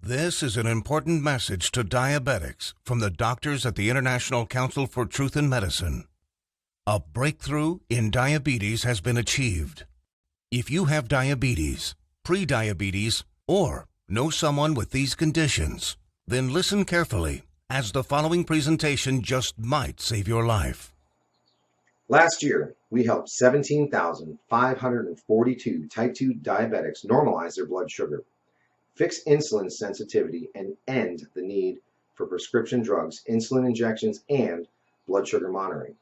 This is an important message to diabetics from the doctors at the International Council for Truth in Medicine. A breakthrough in diabetes has been achieved. If you have diabetes, pre-diabetes, or know someone with these conditions, then listen carefully, as the following presentation just might save your life. Last year, we helped 17,542 type 2 diabetics normalize their blood sugar, fix insulin sensitivity, and end the need for prescription drugs, insulin injections, and blood sugar monitoring.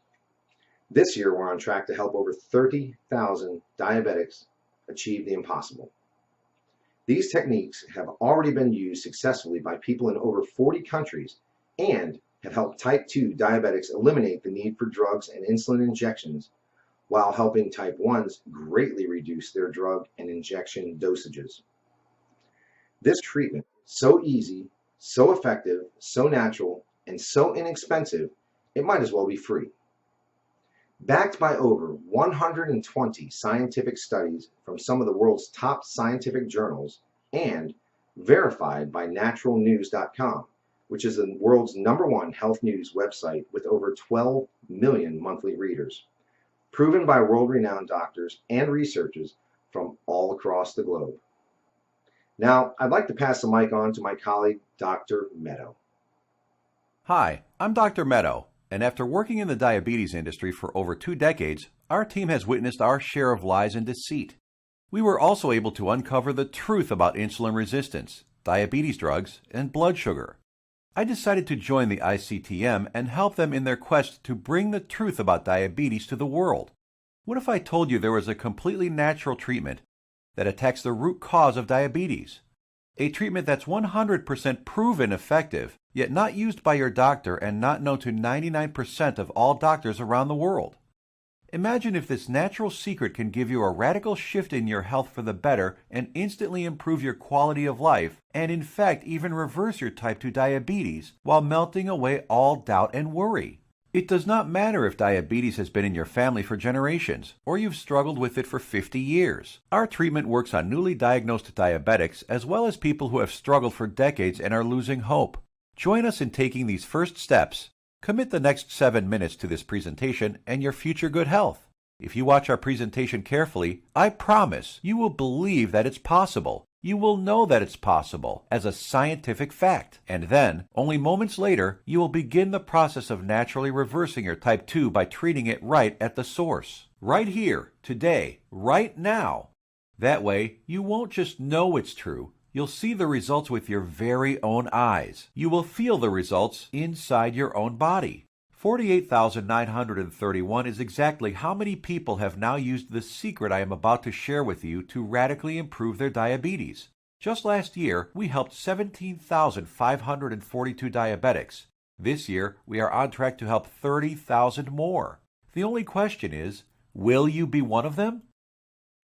This year, we're on track to help over 30,000 diabetics achieve the impossible. These techniques have already been used successfully by people in over 40 countries and have helped type 2 diabetics eliminate the need for drugs and insulin injections, while helping type 1s greatly reduce their drug and injection dosages. This treatment is so easy, so effective, so natural, and so inexpensive, it might as well be free. Backed by over 120 scientific studies from some of the world's top scientific journals and verified by naturalnews.com, which is the world's #1 health news website with over 12 million monthly readers, proven by world-renowned doctors and researchers from all across the globe. Now, I'd like to pass the mic on to my colleague, Dr. Meadow. Hi, I'm Dr. Meadow, and after working in the diabetes industry for over 2 decades, our team has witnessed our share of lies and deceit. We were also able to uncover the truth about insulin resistance, diabetes drugs, and blood sugar. I decided to join the ICTM and help them in their quest to bring the truth about diabetes to the world. What if I told you there was a completely natural treatment that attacks the root cause of diabetes? A treatment that's 100% proven effective, yet not used by your doctor and not known to 99% of all doctors around the world. Imagine if this natural secret can give you a radical shift in your health for the better and instantly improve your quality of life, and in fact even reverse your type 2 diabetes while melting away all doubt and worry. It does not matter if diabetes has been in your family for generations, or you've struggled with it for 50 years. Our treatment works on newly diagnosed diabetics as well as people who have struggled for decades and are losing hope. Join us in taking these first steps. Commit the next 7 minutes to this presentation and your future good health. If you watch our presentation carefully, I promise you will believe that it's possible. You will know that it's possible as a scientific fact. And then, only moments later, you will begin the process of naturally reversing your type 2 by treating it right at the source. Right here, today, right now. That way, you won't just know it's true. You'll see the results with your very own eyes. You will feel the results inside your own body. 48,931 is exactly how many people have now used the secret I am about to share with you to radically improve their diabetes. Just last year, we helped 17,542 diabetics. This year, we are on track to help 30,000 more. The only question is, will you be one of them?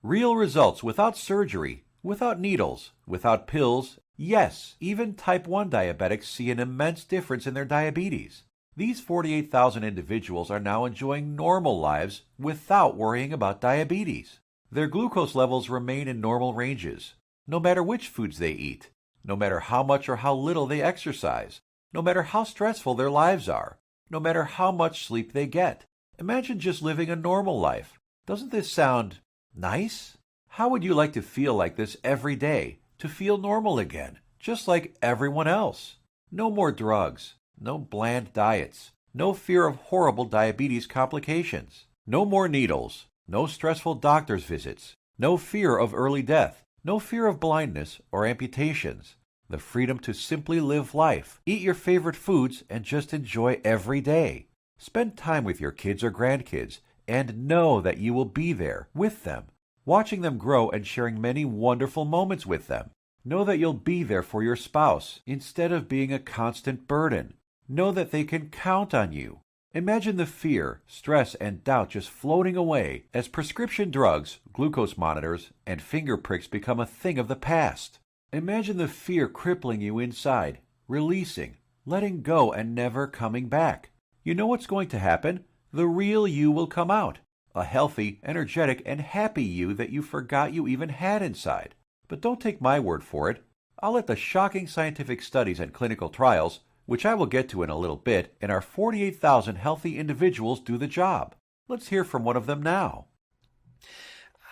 Real results without surgery, without needles, without pills. Yes, even type 1 diabetics see an immense difference in their diabetes. These 48,000 individuals are now enjoying normal lives without worrying about diabetes. Their glucose levels remain in normal ranges, no matter which foods they eat, no matter how much or how little they exercise, no matter how stressful their lives are, no matter how much sleep they get. Imagine just living a normal life. Doesn't this sound nice? How would you like to feel like this every day, to feel normal again, just like everyone else? No more drugs. No bland diets, no fear of horrible diabetes complications, no more needles, no stressful doctor's visits, no fear of early death, no fear of blindness or amputations, the freedom to simply live life, eat your favorite foods, and just enjoy every day. Spend time with your kids or grandkids and know that you will be there with them, watching them grow and sharing many wonderful moments with them. Know that you'll be there for your spouse instead of being a constant burden. Know that they can count on you. Imagine the fear, stress, and doubt just floating away as prescription drugs, glucose monitors, and finger pricks become a thing of the past. Imagine the fear crippling you inside, releasing, letting go, and never coming back. You know what's going to happen? The real you will come out. A healthy, energetic, and happy you that you forgot you even had inside. But don't take my word for it. I'll let the shocking scientific studies and clinical trials, which I will get to in a little bit, and our 48,000 healthy individuals do the job. Let's hear from one of them now.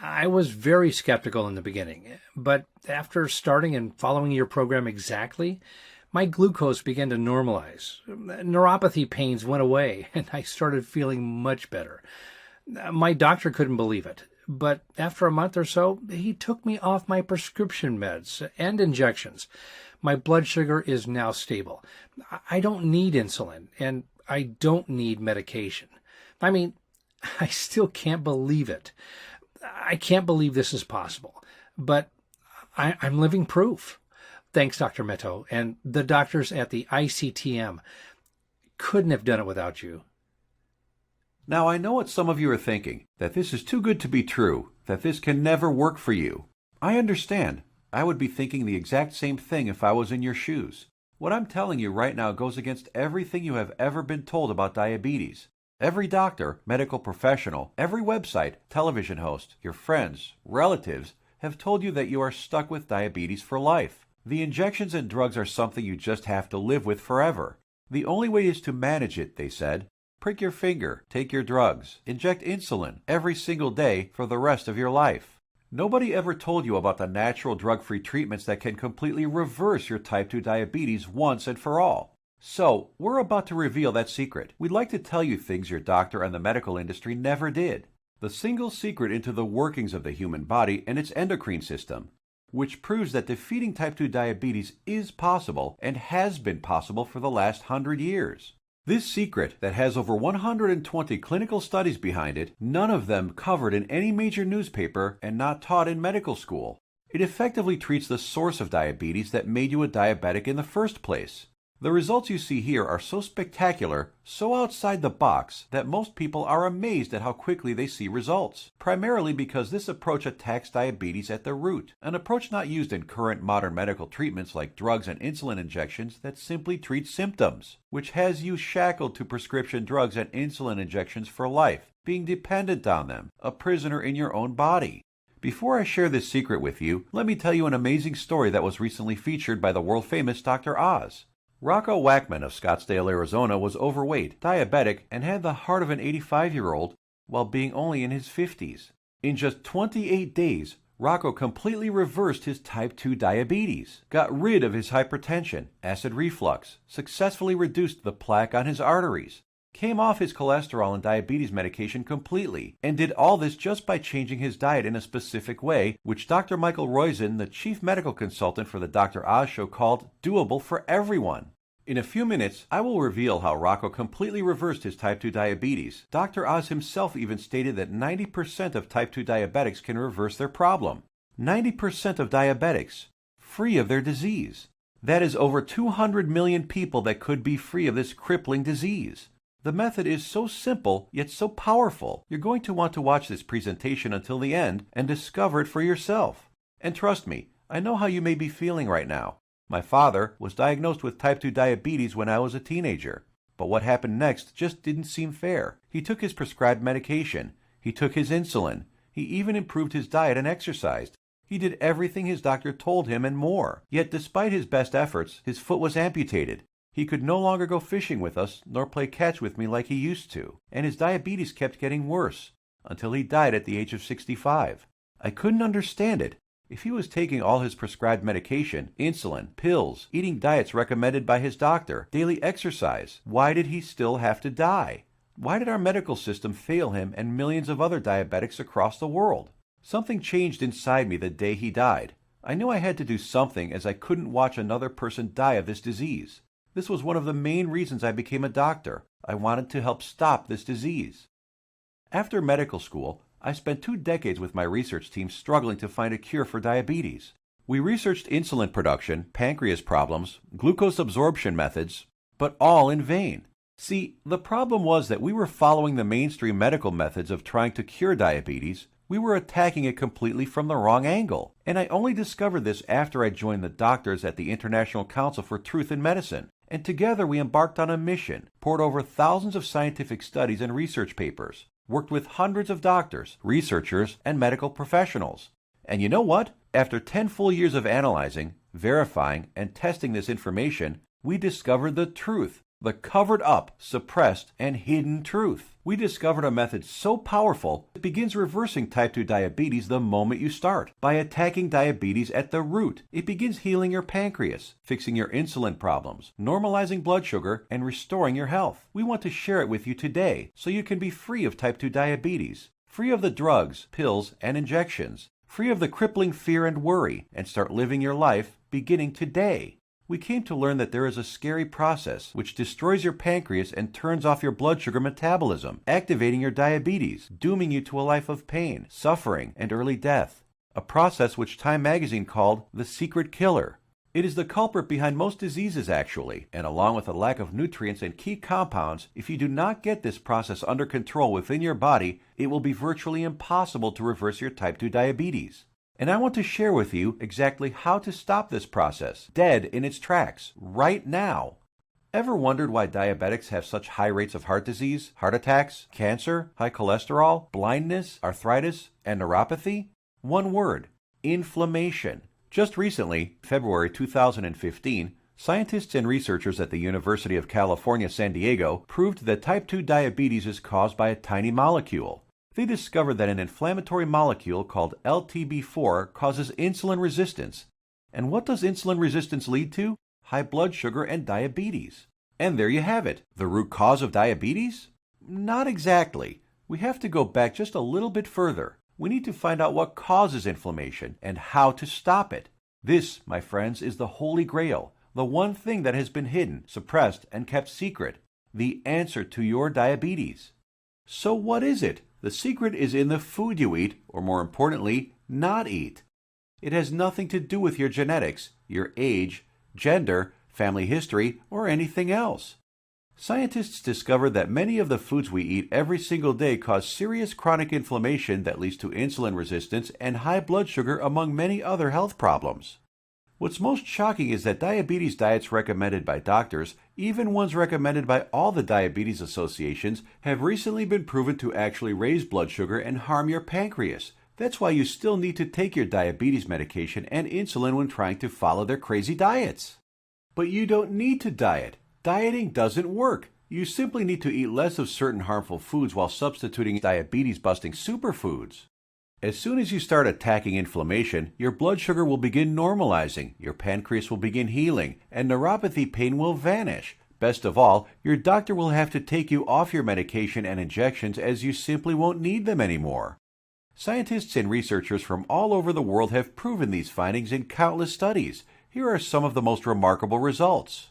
I was very skeptical in the beginning, but after starting and following your program exactly, my glucose began to normalize. Neuropathy pains went away, and I started feeling much better. My doctor couldn't believe it, but after a month or so, he took me off my prescription meds and injections. My blood sugar is now stable. I don't need insulin, and I don't need medication. I mean, I still can't believe it. I can't believe this is possible, but I'm living proof. Thanks, Dr. Meto, and the doctors at the ICTM. Couldn't have done it without you. Now, I know what some of you are thinking, that this is too good to be true, that this can never work for you. I understand. I would be thinking the exact same thing if I was in your shoes. What I'm telling you right now goes against everything you have ever been told about diabetes. Every doctor, medical professional, every website, television host, your friends, relatives have told you that you are stuck with diabetes for life. The injections and drugs are something you just have to live with forever. The only way is to manage it, they said. Prick your finger, take your drugs, inject insulin every single day for the rest of your life. Nobody ever told you about the natural drug-free treatments that can completely reverse your type 2 diabetes once and for all. So, we're about to reveal that secret. We'd like to tell you things your doctor and the medical industry never did. The single secret into the workings of the human body and its endocrine system, which proves that defeating type 2 diabetes is possible and has been possible for the last 100 years. This secret, that has over 120 clinical studies behind it, none of them covered in any major newspaper and not taught in medical school. It effectively treats the source of diabetes that made you a diabetic in the first place. The results you see here are so spectacular, so outside the box, that most people are amazed at how quickly they see results, primarily because this approach attacks diabetes at the root, an approach not used in current modern medical treatments like drugs and insulin injections that simply treat symptoms, which has you shackled to prescription drugs and insulin injections for life, being dependent on them, a prisoner in your own body. Before I share this secret with you, let me tell you an amazing story that was recently featured by the world-famous Dr. Oz. Rocco Wackman of Scottsdale, Arizona was overweight, diabetic, and had the heart of an 85-year-old while being only in his 50s. In just 28 days, Rocco completely reversed his type 2 diabetes, got rid of his hypertension, acid reflux, successfully reduced the plaque on his arteries, came off his cholesterol and diabetes medication completely, and did all this just by changing his diet in a specific way, which Dr. Michael Roizen, the chief medical consultant for the Dr. Oz show, called doable for everyone. In a few minutes, I will reveal how Rocco completely reversed his type 2 diabetes. Dr. Oz himself even stated that 90% of type 2 diabetics can reverse their problem. 90% of diabetics, free of their disease. That is over 200 million people that could be free of this crippling disease. The method is so simple, yet so powerful. You're going to want to watch this presentation until the end and discover it for yourself. And trust me, I know how you may be feeling right now. My father was diagnosed with type 2 diabetes when I was a teenager. But what happened next just didn't seem fair. He took his prescribed medication. He took his insulin. He even improved his diet and exercised. He did everything his doctor told him and more. Yet despite his best efforts, his foot was amputated. He could no longer go fishing with us, nor play catch with me like he used to, and his diabetes kept getting worse, until he died at the age of 65. I couldn't understand it. If he was taking all his prescribed medication, insulin, pills, eating diets recommended by his doctor, daily exercise, why did he still have to die? Why did our medical system fail him and millions of other diabetics across the world? Something changed inside me the day he died. I knew I had to do something, as I couldn't watch another person die of this disease. This was one of the main reasons I became a doctor. I wanted to help stop this disease. After medical school, I spent 2 decades with my research team struggling to find a cure for diabetes. We researched insulin production, pancreas problems, glucose absorption methods, but all in vain. See, the problem was that we were following the mainstream medical methods of trying to cure diabetes. We were attacking it completely from the wrong angle. And I only discovered this after I joined the doctors at the International Council for Truth in Medicine. And together we embarked on a mission, poured over thousands of scientific studies and research papers, worked with hundreds of doctors, researchers, and medical professionals. And you know what? After 10 full years of analyzing, verifying, and testing this information, we discovered the truth. The covered up, suppressed, and hidden truth. We discovered a method so powerful it begins reversing type 2 diabetes the moment you start. By attacking diabetes at the root, it begins healing your pancreas, fixing your insulin problems, normalizing blood sugar, and restoring your health. We want to share it with you today so you can be free of type 2 diabetes, free of the drugs, pills, and injections, free of the crippling fear and worry, and start living your life beginning today. We came to learn that there is a scary process which destroys your pancreas and turns off your blood sugar metabolism, activating your diabetes, dooming you to a life of pain, suffering, and early death. A process which Time magazine called the secret killer. It is the culprit behind most diseases actually, and along with a lack of nutrients and key compounds, if you do not get this process under control within your body, it will be virtually impossible to reverse your type 2 diabetes. And I want to share with you exactly how to stop this process, dead in its tracks, right now. Ever wondered why diabetics have such high rates of heart disease, heart attacks, cancer, high cholesterol, blindness, arthritis, and neuropathy? One word: inflammation. Just recently, February 2015, scientists and researchers at the University of California, San Diego proved that type 2 diabetes is caused by a tiny molecule. They discovered that an inflammatory molecule called LTB4 causes insulin resistance. And what does insulin resistance lead to? High blood sugar and diabetes. And there you have it. The root cause of diabetes? Not exactly. We have to go back just a little bit further. We need to find out what causes inflammation and how to stop it. This, my friends, is the Holy Grail, the one thing that has been hidden, suppressed, and kept secret, the answer to your diabetes. So what is it? The secret is in the food you eat, or more importantly, not eat. It has nothing to do with your genetics, your age, gender, family history, or anything else. Scientists discovered that many of the foods we eat every single day cause serious chronic inflammation that leads to insulin resistance and high blood sugar, among many other health problems. What's most shocking is that diabetes diets recommended by doctors, even ones recommended by all the diabetes associations, have recently been proven to actually raise blood sugar and harm your pancreas. That's why you still need to take your diabetes medication and insulin when trying to follow their crazy diets. But you don't need to diet. Dieting doesn't work. You simply need to eat less of certain harmful foods while substituting diabetes-busting superfoods. As soon as you start attacking inflammation, your blood sugar will begin normalizing, your pancreas will begin healing, and neuropathy pain will vanish. Best of all, your doctor will have to take you off your medication and injections as you simply won't need them anymore. Scientists and researchers from all over the world have proven these findings in countless studies. Here are some of the most remarkable results.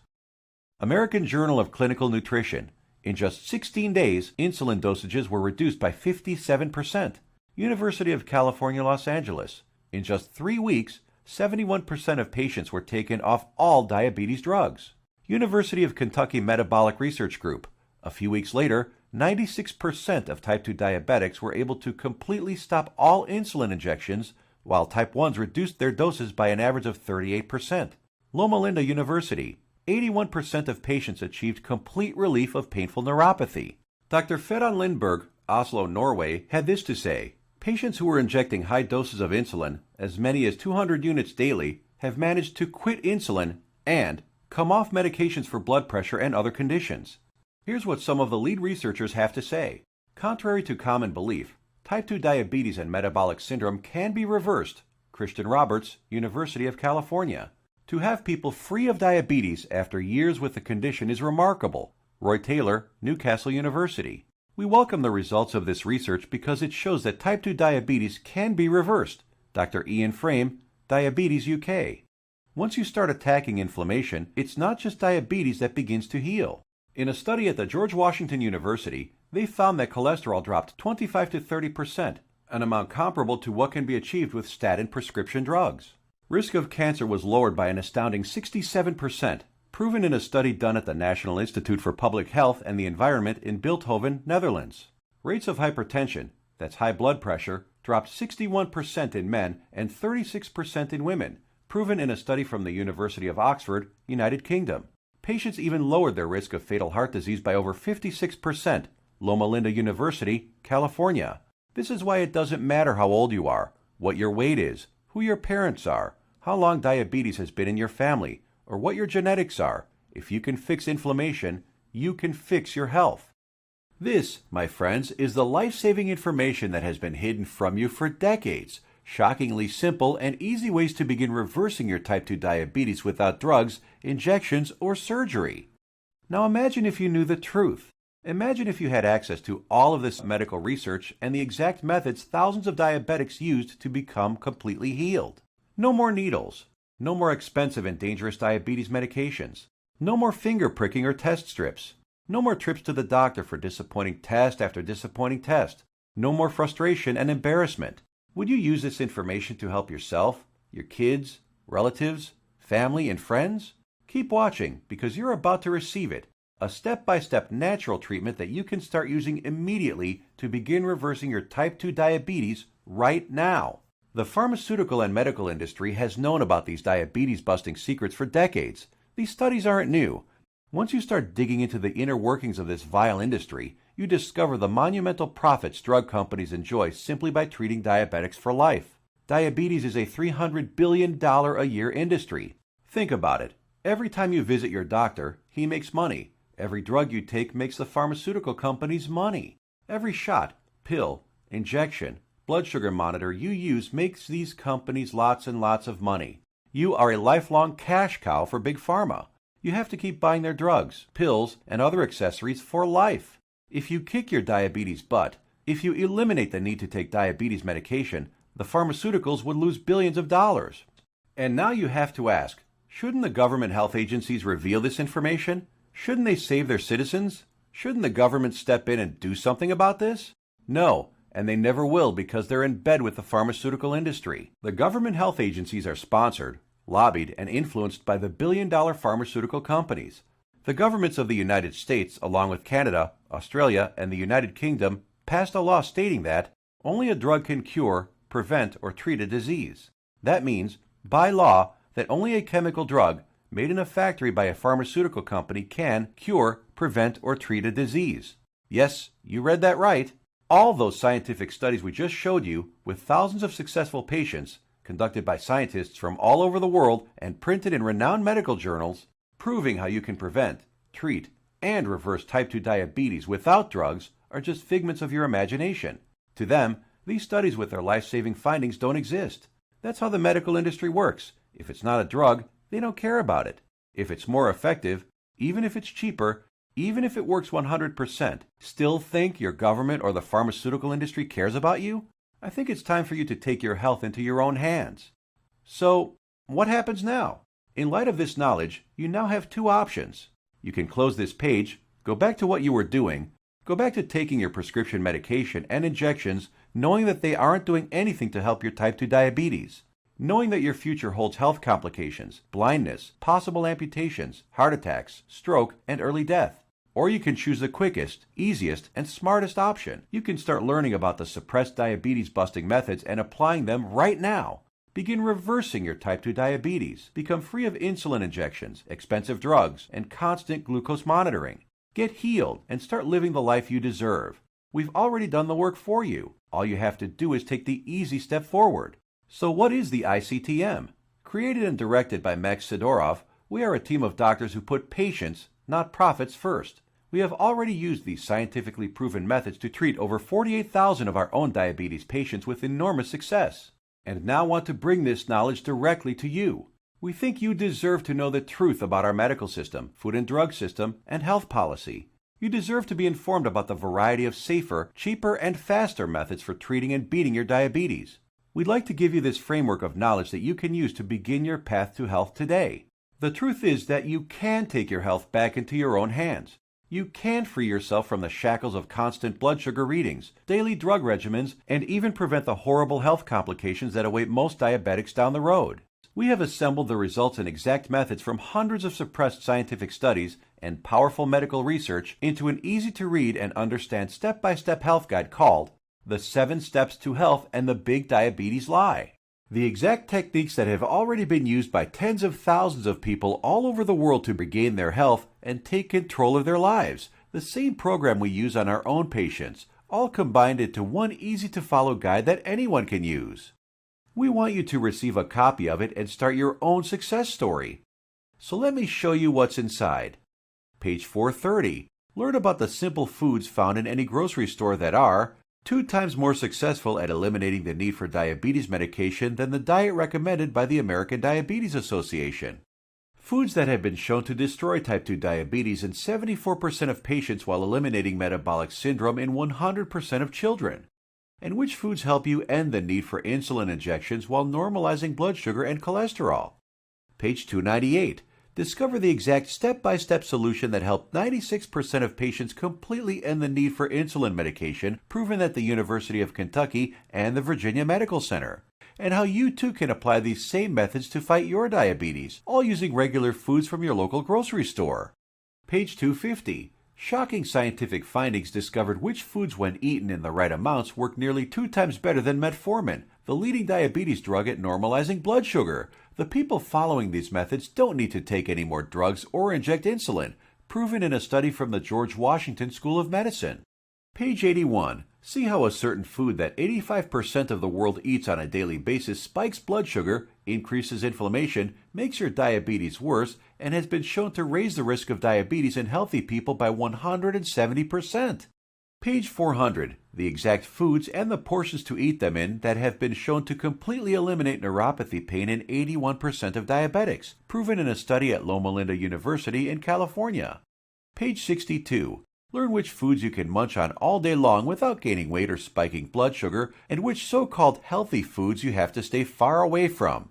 American Journal of Clinical Nutrition. In just 16 days, insulin dosages were reduced by 57%. University of California, Los Angeles. In just 3 weeks, 71% of patients were taken off all diabetes drugs. University of Kentucky Metabolic Research Group. A few weeks later, 96% of type 2 diabetics were able to completely stop all insulin injections, while type 1s reduced their doses by an average of 38%. Loma Linda University. 81% of patients achieved complete relief of painful neuropathy. Dr. Ferran Lindberg, Oslo, Norway, had this to say: patients who were injecting high doses of insulin, as many as 200 units daily, have managed to quit insulin and come off medications for blood pressure and other conditions. Here's what some of the lead researchers have to say. Contrary to common belief, type 2 diabetes and metabolic syndrome can be reversed. Christian Roberts, University of California. To have people free of diabetes after years with the condition is remarkable. Roy Taylor, Newcastle University. We welcome the results of this research because it shows that type 2 diabetes can be reversed. Dr. Ian Frame, Diabetes UK. Once you start attacking inflammation, it's not just diabetes that begins to heal. In a study at the George Washington University, they found that cholesterol dropped 25 to 30%, an amount comparable to what can be achieved with statin prescription drugs. Risk of cancer was lowered by an astounding 67%, proven in a study done at the National Institute for Public Health and the Environment in Bilthoven, Netherlands. Rates of hypertension, that's high blood pressure, dropped 61% in men and 36% in women, proven in a study from the University of Oxford, United Kingdom. Patients even lowered their risk of fatal heart disease by over 56%, Loma Linda University, California. This is why it doesn't matter how old you are, what your weight is, who your parents are, how long diabetes has been in your family, or what your genetics are. If you can fix inflammation, you can fix your health. This, my friends, is the life-saving information that has been hidden from you for decades. Shockingly simple and easy ways to begin reversing your type 2 diabetes without drugs, injections, or surgery. Now imagine if you knew the truth. Imagine if you had access to all of this medical research and the exact methods thousands of diabetics used to become completely healed. No more needles. No more expensive and dangerous diabetes medications. No more finger pricking or test strips. No more trips to the doctor for disappointing test after disappointing test. No more frustration and embarrassment. Would you use this information to help yourself, your kids, relatives, family, and friends? Keep watching because you're about to receive it. A step-by-step natural treatment that you can start using immediately to begin reversing your type 2 diabetes right now. The pharmaceutical and medical industry has known about these diabetes-busting secrets for decades. These studies aren't new. Once you start digging into the inner workings of this vile industry, you discover the monumental profits drug companies enjoy simply by treating diabetics for life. Diabetes is a $300 billion a year industry. Think about it. Every time you visit your doctor, he makes money. Every drug you take makes the pharmaceutical companies money. Every shot, pill, injection, blood sugar monitor you use makes these companies lots and lots of money. You are a lifelong cash cow for Big Pharma. You have to keep buying their drugs, pills, and other accessories for life. If you kick your diabetes butt, if you eliminate the need to take diabetes medication, the pharmaceuticals would lose billions of dollars. And now you have to ask, shouldn't the government health agencies reveal this information? Shouldn't they save their citizens? Shouldn't the government step in and do something about this? No, and they never will because they're in bed with the pharmaceutical industry. The government health agencies are sponsored, lobbied, and influenced by the billion-dollar pharmaceutical companies. The governments of the United States, along with Canada, Australia, and the United Kingdom, passed a law stating that only a drug can cure, prevent, or treat a disease. That means, by law, that only a chemical drug made in a factory by a pharmaceutical company can cure, prevent, or treat a disease. Yes, you read that right. All those scientific studies we just showed you, with thousands of successful patients, conducted by scientists from all over the world and printed in renowned medical journals, proving how you can prevent, treat, and reverse type 2 diabetes without drugs, are just figments of your imagination. To them, these studies with their life-saving findings don't exist. That's how the medical industry works. If it's not a drug, they don't care about it. If it's more effective, even if it's cheaper, even if it works 100%, still think your government or the pharmaceutical industry cares about you? I think it's time for you to take your health into your own hands. So, what happens now? In light of this knowledge, you now have two options. You can close this page, go back to what you were doing, go back to taking your prescription medication and injections, knowing that they aren't doing anything to help your type 2 diabetes. Knowing that your future holds health complications, blindness, possible amputations, heart attacks, stroke, and early death. Or you can choose the quickest, easiest, and smartest option. You can start learning about the suppressed diabetes-busting methods and applying them right now. Begin reversing your type 2 diabetes. Become free of insulin injections, expensive drugs, and constant glucose monitoring. Get healed and start living the life you deserve. We've already done the work for you. All you have to do is take the easy step forward. So what is the ICTM? Created and directed by Max Sidorov, we are a team of doctors who put patients, not profits, first. We have already used these scientifically proven methods to treat over 48,000 of our own diabetes patients with enormous success, and now want to bring this knowledge directly to you. We think you deserve to know the truth about our medical system, food and drug system, and health policy. You deserve to be informed about the variety of safer, cheaper, and faster methods for treating and beating your diabetes. We'd like to give you this framework of knowledge that you can use to begin your path to health today. The truth is that you can take your health back into your own hands. You can free yourself from the shackles of constant blood sugar readings, daily drug regimens, and even prevent the horrible health complications that await most diabetics down the road. We have assembled the results and exact methods from hundreds of suppressed scientific studies and powerful medical research into an easy-to-read and understand step-by-step health guide called The 7 Steps to Health and the Big Diabetes Lie. The exact techniques that have already been used by tens of thousands of people all over the world to regain their health and take control of their lives. The same program we use on our own patients, all combined into one easy-to-follow guide that anyone can use. We want you to receive a copy of it and start your own success story. So let me show you what's inside. Page 430. Learn about the simple foods found in any grocery store that are 2 times more successful at eliminating the need for diabetes medication than the diet recommended by the American Diabetes Association. Foods that have been shown to destroy type 2 diabetes in 74% of patients while eliminating metabolic syndrome in 100% of children. And which foods help you end the need for insulin injections while normalizing blood sugar and cholesterol. Page 298. Discover the exact step-by-step solution that helped 96% of patients completely end the need for insulin medication, proven at the University of Kentucky and the Virginia Medical Center, and how you too can apply these same methods to fight your diabetes, all using regular foods from your local grocery store. Page 250. Shocking scientific findings discovered which foods, when eaten in the right amounts, work nearly 2 times better than metformin, the leading diabetes drug at normalizing blood sugar. The people following these methods don't need to take any more drugs or inject insulin, proven in a study from the George Washington School of Medicine. Page 81. See how a certain food that 85% of the world eats on a daily basis spikes blood sugar, increases inflammation, makes your diabetes worse, and has been shown to raise the risk of diabetes in healthy people by 170%. Page 400. The exact foods and the portions to eat them in that have been shown to completely eliminate neuropathy pain in 81% of diabetics, proven in a study at Loma Linda University in California. Page 62. Learn which foods you can munch on all day long without gaining weight or spiking blood sugar, and which so-called healthy foods you have to stay far away from.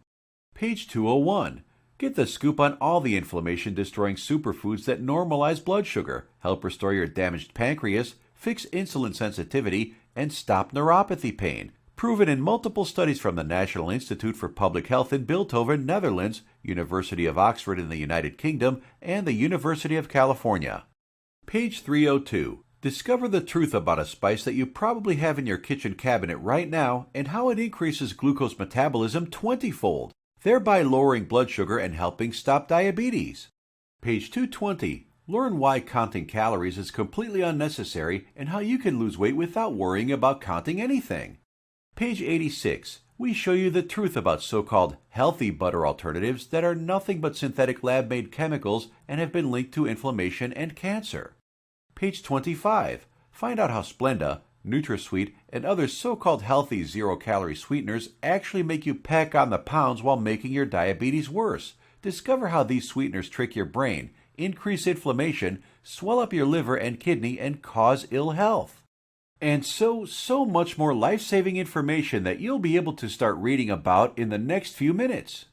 Page 201. Get the scoop on all the inflammation-destroying superfoods that normalize blood sugar, help restore your damaged pancreas, fix insulin sensitivity, and stop neuropathy pain, proven in multiple studies from the National Institute for Public Health in Bilthoven, Netherlands, University of Oxford in the United Kingdom, and the University of California. Page 302. Discover the truth about a spice that you probably have in your kitchen cabinet right now and how it increases glucose metabolism 20-fold, thereby lowering blood sugar and helping stop diabetes. Page 220. Learn why counting calories is completely unnecessary and how you can lose weight without worrying about counting anything. Page 86. We show you the truth about so-called healthy butter alternatives that are nothing but synthetic lab-made chemicals and have been linked to inflammation and cancer. Page 25. Find out how Splenda, NutraSweet, and other so-called healthy zero-calorie sweeteners actually make you pack on the pounds while making your diabetes worse. Discover how these sweeteners trick your brain, increase inflammation, swell up your liver and kidney, and cause ill health. And so much more life-saving information that you'll be able to start reading about in the next few minutes.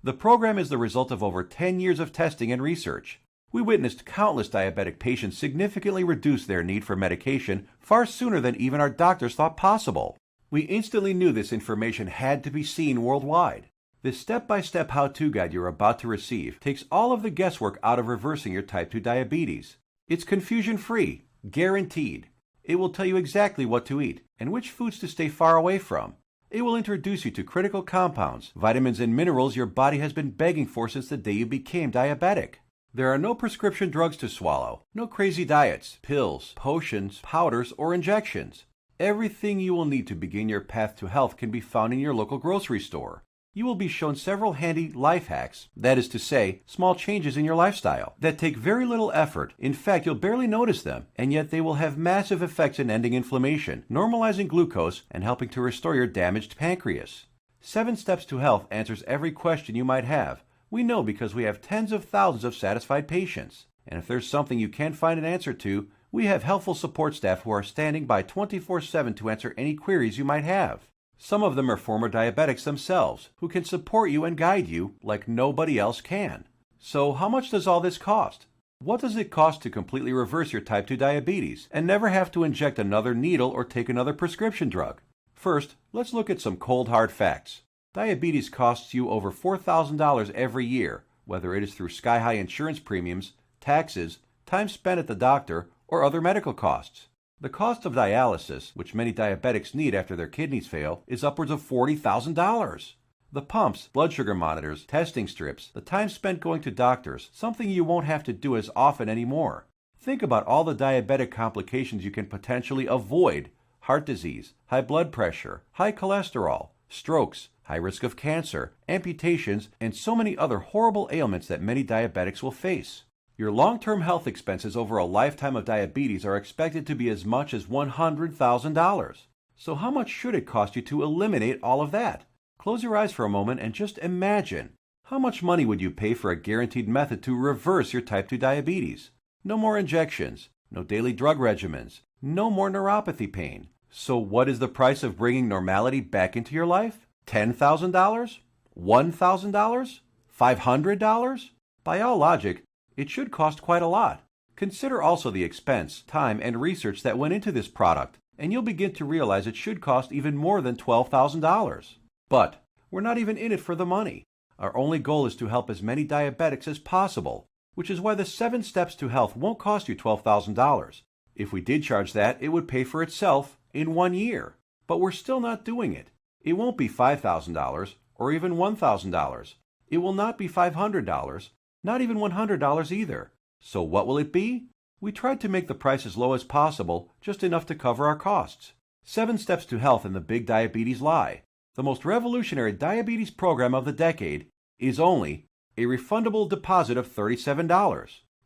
The program is the result of over 10 years of testing and research. We witnessed countless diabetic patients significantly reduce their need for medication far sooner than even our doctors thought possible. We instantly knew this information had to be seen worldwide. This step-by-step how-to guide you're about to receive takes all of the guesswork out of reversing your type 2 diabetes. It's confusion-free, guaranteed. It will tell you exactly what to eat and which foods to stay far away from. It will introduce you to critical compounds, vitamins and minerals your body has been begging for since the day you became diabetic. There are no prescription drugs to swallow, no crazy diets, pills, potions, powders, or injections. Everything you will need to begin your path to health can be found in your local grocery store. You will be shown several handy life hacks, that is to say, small changes in your lifestyle, that take very little effort. In fact, you'll barely notice them, and yet they will have massive effects in ending inflammation, normalizing glucose, and helping to restore your damaged pancreas. 7 Steps to Health answers every question you might have. We know because we have tens of thousands of satisfied patients. And if there's something you can't find an answer to, we have helpful support staff who are standing by 24/7 to answer any queries you might have. Some of them are former diabetics themselves, who can support you and guide you like nobody else can. So how much does all this cost? What does it cost to completely reverse your type 2 diabetes and never have to inject another needle or take another prescription drug? First, let's look at some cold hard facts. Diabetes costs you over $4,000 every year, whether it is through sky-high insurance premiums, taxes, time spent at the doctor, or other medical costs. The cost of dialysis, which many diabetics need after their kidneys fail, is upwards of $40,000. The pumps, blood sugar monitors, testing strips, the time spent going to doctors, something you won't have to do as often anymore. Think about all the diabetic complications you can potentially avoid: heart disease, high blood pressure, high cholesterol, strokes, high risk of cancer, amputations, and so many other horrible ailments that many diabetics will face. Your long-term health expenses over a lifetime of diabetes are expected to be as much as $100,000. So how much should it cost you to eliminate all of that? Close your eyes for a moment and just imagine. How much money would you pay for a guaranteed method to reverse your type 2 diabetes? No more injections, no daily drug regimens, no more neuropathy pain. So what is the price of bringing normality back into your life? $10,000? $1,000? $500? By all logic, it should cost quite a lot. Consider also the expense, time, and research that went into this product, and you'll begin to realize it should cost even more than $12,000. But we're not even in it for the money. Our only goal is to help as many diabetics as possible, which is why the 7 Steps to Health won't cost you $12,000. If we did charge that, it would pay for itself in 1 year. But we're still not doing it. It won't be $5,000 or even $1,000. It will not be $500, not even $100 either. So what will it be? We tried to make the price as low as possible, just enough to cover our costs. 7 Steps to Health and the Big Diabetes Lie, the most revolutionary diabetes program of the decade, is only a refundable deposit of $37.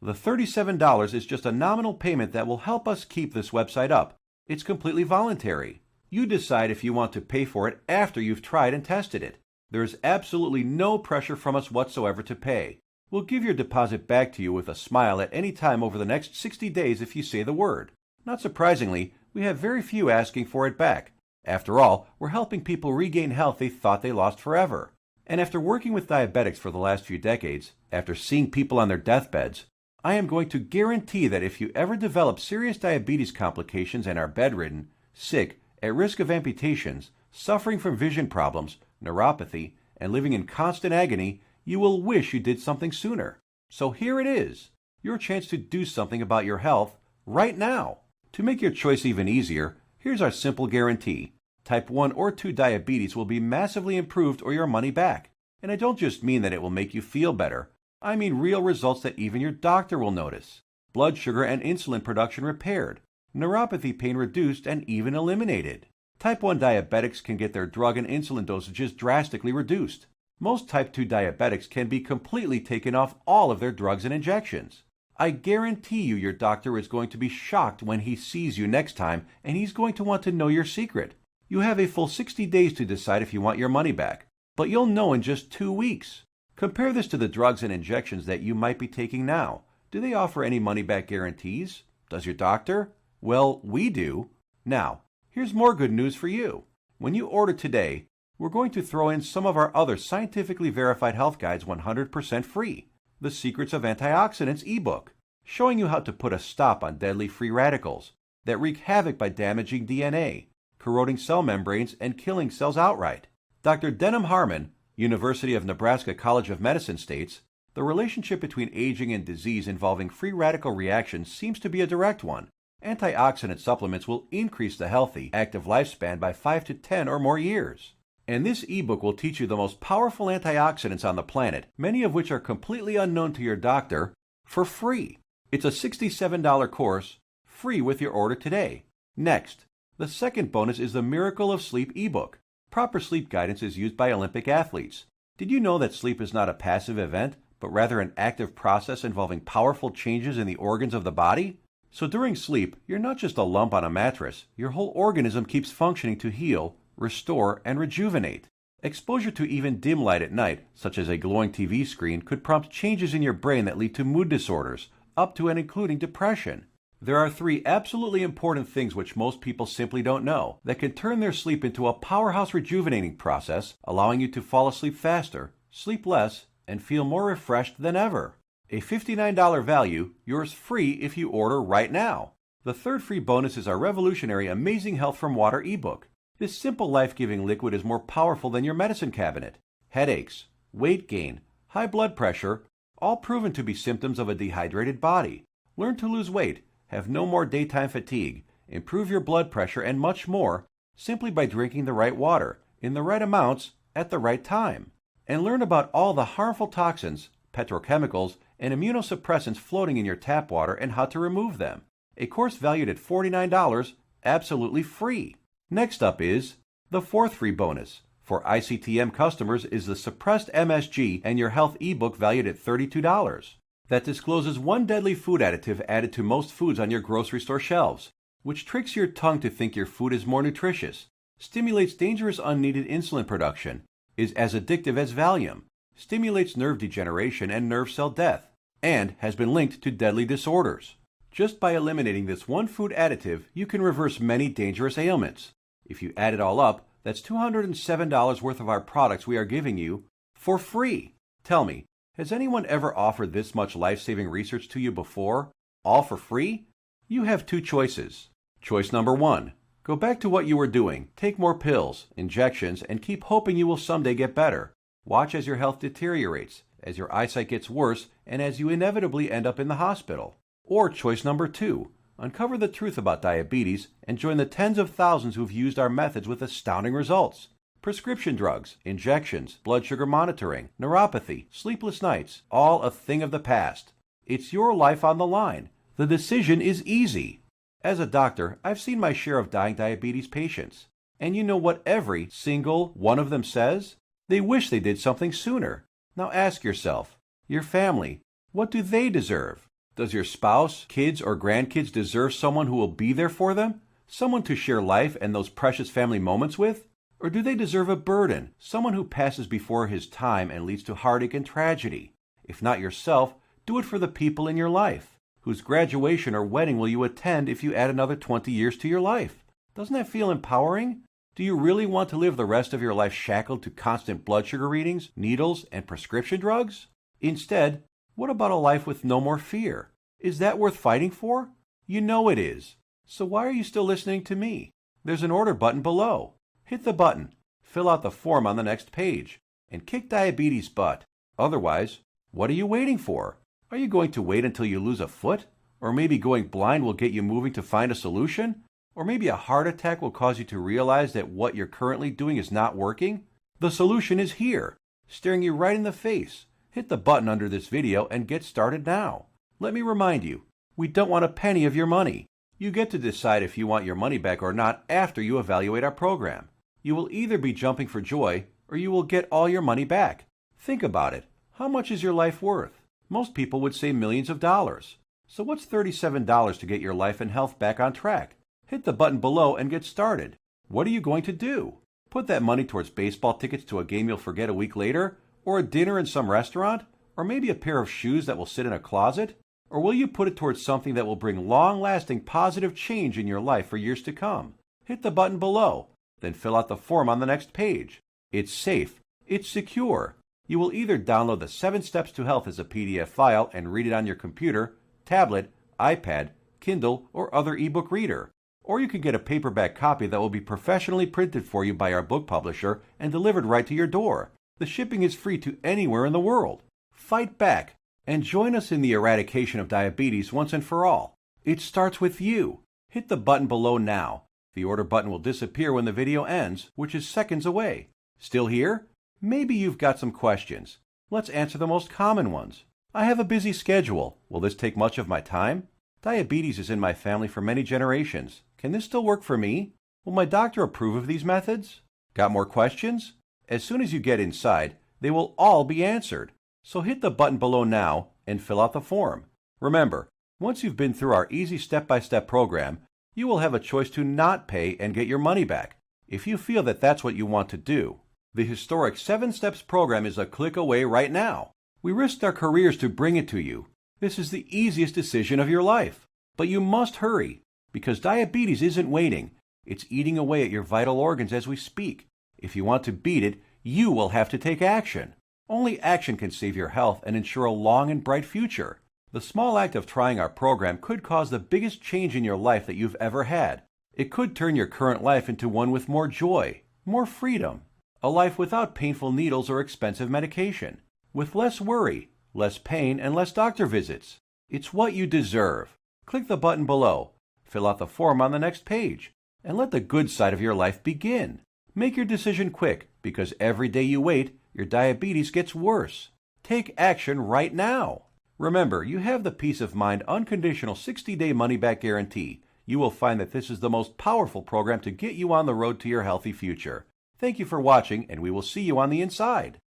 The $37 is just a nominal payment that will help us keep this website up. It's completely voluntary. You decide if you want to pay for it after you've tried and tested it. There is absolutely no pressure from us whatsoever to pay. We'll give your deposit back to you with a smile at any time over the next 60 days if you say the word. Not surprisingly, we have very few asking for it back. After all, we're helping people regain health they thought they lost forever. And after working with diabetics for the last few decades, after seeing people on their deathbeds, I am going to guarantee that if you ever develop serious diabetes complications and are bedridden, sick, at risk of amputations, suffering from vision problems, neuropathy, and living in constant agony, you will wish you did something sooner. So here it is, your chance to do something about your health right now. To make your choice even easier, here's our simple guarantee. Type 1 or 2 diabetes will be massively improved or your money back. And I don't just mean that it will make you feel better. I mean real results that even your doctor will notice. Blood sugar and insulin production repaired, neuropathy pain reduced and even eliminated. Type 1 diabetics can get their drug and insulin dosages drastically reduced. Most type 2 diabetics can be completely taken off all of their drugs and injections. I guarantee you your doctor is going to be shocked when he sees you next time, and he's going to want to know your secret. You have a full 60 days to decide if you want your money back, but you'll know in just 2 weeks. Compare this to the drugs and injections that you might be taking now. Do they offer any money-back guarantees? Does your doctor? Well, we do. Now, here's more good news for you. When you order today, we're going to throw in some of our other scientifically verified health guides 100% free. The Secrets of Antioxidants ebook, showing you how to put a stop on deadly free radicals that wreak havoc by damaging DNA, corroding cell membranes, and killing cells outright. Dr. Denham Harmon, University of Nebraska College of Medicine states, the relationship between aging and disease involving free radical reactions seems to be a direct one. Antioxidant supplements will increase the healthy, active lifespan by 5 to 10 or more years. And this ebook will teach you the most powerful antioxidants on the planet, many of which are completely unknown to your doctor, for free. It's a $67 course, free with your order today. Next, the second bonus is the Miracle of Sleep ebook. Proper sleep guidance is used by Olympic athletes. Did you know that sleep is not a passive event, but rather an active process involving powerful changes in the organs of the body? So during sleep, you're not just a lump on a mattress. Your whole organism keeps functioning to heal, restore, and rejuvenate. Exposure to even dim light at night, such as a glowing TV screen, could prompt changes in your brain that lead to mood disorders, up to and including depression. There are 3 absolutely important things which most people simply don't know that can turn their sleep into a powerhouse rejuvenating process, allowing you to fall asleep faster, sleep less, and feel more refreshed than ever. A $59 value, yours free if you order right now. The third free bonus is our revolutionary Amazing Health from Water ebook. This simple life-giving liquid is more powerful than your medicine cabinet. Headaches, weight gain, high blood pressure, all proven to be symptoms of a dehydrated body. Learn to lose weight, have no more daytime fatigue, improve your blood pressure, and much more simply by drinking the right water, in the right amounts, at the right time. And learn about all the harmful toxins, petrochemicals, and immunosuppressants floating in your tap water and how to remove them. A course valued at $49, absolutely free. Next up is the fourth free bonus, For ICTM customers is the Suppressed MSG and Your Health ebook valued at $32. That discloses one deadly food additive added to most foods on your grocery store shelves, which tricks your tongue to think your food is more nutritious, stimulates dangerous unneeded insulin production, is as addictive as Valium, stimulates nerve degeneration and nerve cell death, and has been linked to deadly disorders. Just by eliminating this one food additive, you can reverse many dangerous ailments. If you add it all up, that's $207 worth of our products we are giving you for free. Tell me, has anyone ever offered this much life-saving research to you before, all for free? You have two choices. Choice number 1. Go back to what you were doing, take more pills, injections, and keep hoping you will someday get better. Watch as your health deteriorates, as your eyesight gets worse, and as you inevitably end up in the hospital. Or choice number 2. Uncover the truth about diabetes and join the tens of thousands who've used our methods with astounding results. Prescription drugs, injections, blood sugar monitoring, neuropathy, sleepless nights, all a thing of the past. It's your life on the line. The decision is easy. As a doctor, I've seen my share of dying diabetes patients. And you know what every single one of them says? They wish they did something sooner. Now ask yourself, your family, what do they deserve? Does your spouse, kids, or grandkids deserve someone who will be there for them? Someone to share life and those precious family moments with? Or do they deserve a burden, someone who passes before his time and leads to heartache and tragedy? If not yourself, do it for the people in your life. Whose graduation or wedding will you attend if you add another 20 years to your life? Doesn't that feel empowering? Do you really want to live the rest of your life shackled to constant blood sugar readings, needles, and prescription drugs? Instead, what about a life with no more fear? Is that worth fighting for? You know it is. So why are you still listening to me? There's an order button below. Hit the button, fill out the form on the next page, and kick diabetes butt. Otherwise, what are you waiting for? Are you going to wait until you lose a foot? Or maybe going blind will get you moving to find a solution? Or maybe a heart attack will cause you to realize that what you're currently doing is not working? The solution is here, staring you right in the face. Hit the button under this video and get started now. Let me remind you, we don't want a penny of your money. You get to decide if you want your money back or not after you evaluate our program. You will either be jumping for joy or you will get all your money back. Think about it. How much is your life worth? Most people would say millions of dollars. So what's $37 to get your life and health back on track? Hit the button below and get started. What are you going to do? Put that money towards baseball tickets to a game you'll forget a week later? Or a dinner in some restaurant? Or maybe a pair of shoes that will sit in a closet? Or will you put it towards something that will bring long-lasting positive change in your life for years to come? Hit the button below, then fill out the form on the next page. It's safe. It's secure. You will either download the 7 Steps to Health as a PDF file and read it on your computer, tablet, iPad, Kindle, or other ebook reader. Or you can get a paperback copy that will be professionally printed for you by our book publisher and delivered right to your door. The shipping is free to anywhere in the world. Fight back and join us in the eradication of diabetes once and for all. It starts with you. Hit the button below now. The order button will disappear when the video ends, which is seconds away. Still here? Maybe you've got some questions. Let's answer the most common ones. I have a busy schedule. Will this take much of my time? Diabetes is in my family for many generations. Can this still work for me? Will my doctor approve of these methods? Got more questions? As soon as you get inside, they will all be answered. So hit the button below now and fill out the form. Remember, once you've been through our easy step-by-step program, you will have a choice to not pay and get your money back, if you feel that that's what you want to do. The historic 7 Steps program is a click away right now. We risked our careers to bring it to you. This is the easiest decision of your life. But you must hurry, because diabetes isn't waiting. It's eating away at your vital organs as we speak. If you want to beat it, you will have to take action. Only action can save your health and ensure a long and bright future. The small act of trying our program could cause the biggest change in your life that you've ever had. It could turn your current life into one with more joy, more freedom, a life without painful needles or expensive medication, with less worry, less pain, and less doctor visits. It's what you deserve. Click the button below, fill out the form on the next page, and let the good side of your life begin. Make your decision quick, because every day you wait, your diabetes gets worse. Take action right now. Remember, you have the peace of mind unconditional 60-day money-back guarantee. You will find that this is the most powerful program to get you on the road to your healthy future. Thank you for watching, and we will see you on the inside.